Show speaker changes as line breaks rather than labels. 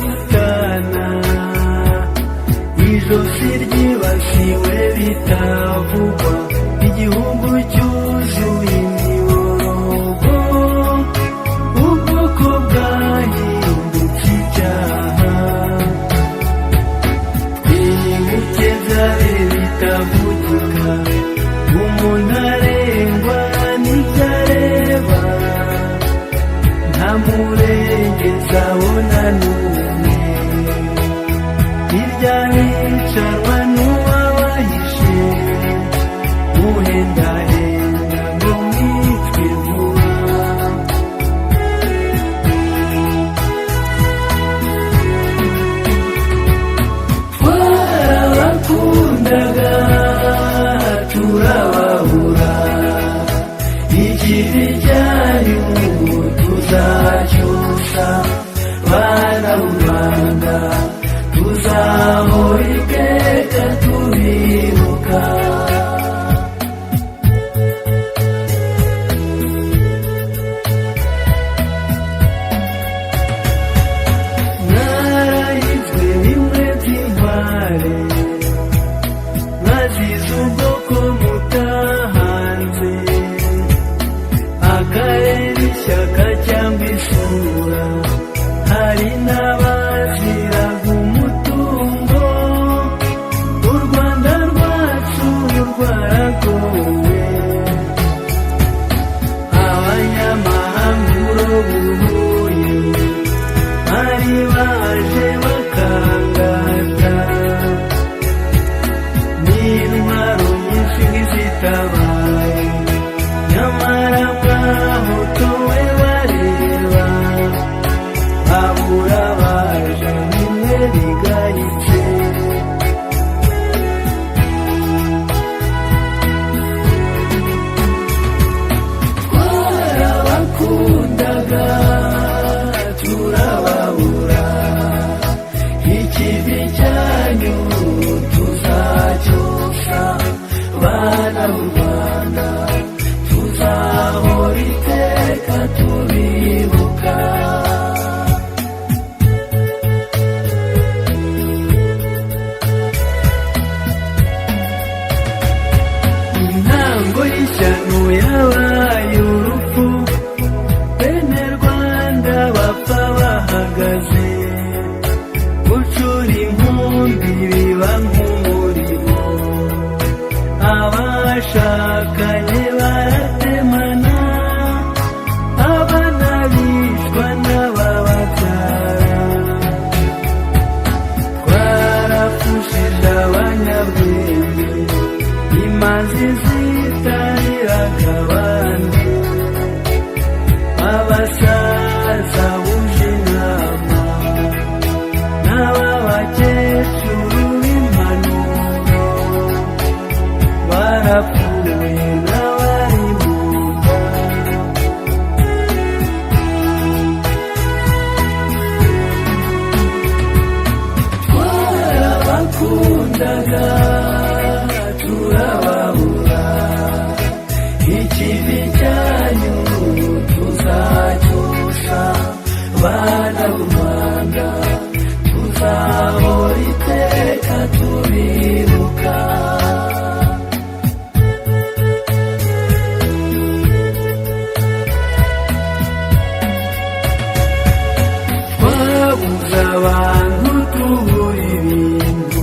gutana, ijosi ryibasiwe bitavugwa, igihugu cyuzuye imiborogo, ubwoko bwahindutse icyaha. Twibuke byari bitavugika, umuntu arengwa n'ibyo areba, nta murengezi abona n'umwe, hirya hicarwa n'uwabahishe, uhendahenda ngo mwicwe vuba. Twarabakundaga turababura, ikibi cyanyu tuzacyusa, bana b'u Rwanda tuzahora iteka turibuka. Mwarahizwe bimwe by'intware, mwazize ubwoko mutahanze, akarere ishyaka cyangwa isura, hari n'abaziraga umutungo, u Rwanda rwacu rwaragowe, abanyamahanga urobuhuye, bari baje bakangata, n'intwaro nyinshi nk'izitabaye, nyamara mwahotowe bareba, babura baje bimwe bigayitse. Twarabakundaga turababura, ikibi cyanyu tuzacyusa, bana b'u Rwanda tuzahora iteka tubibuka. Intango y'ishyano yabaye urupfu, bene Rwanda bapfa bahagaze, gucura inkumbi biba nk'umurimo, abashakanye baratemana, abana bicwa n'abababyara, twarapfushije abanyabwenge, imanzi zitariraga abandi, abasaza buje inama, n'ababakecuru b'impanuro, barapfuye n'abari mu nda. Twarabakundaga turababura, ikibi cyanyu tuzacyusa, bana b'u Rwanda tuzahora iteka tubibuka. Twabuze abantu tubura ibintu,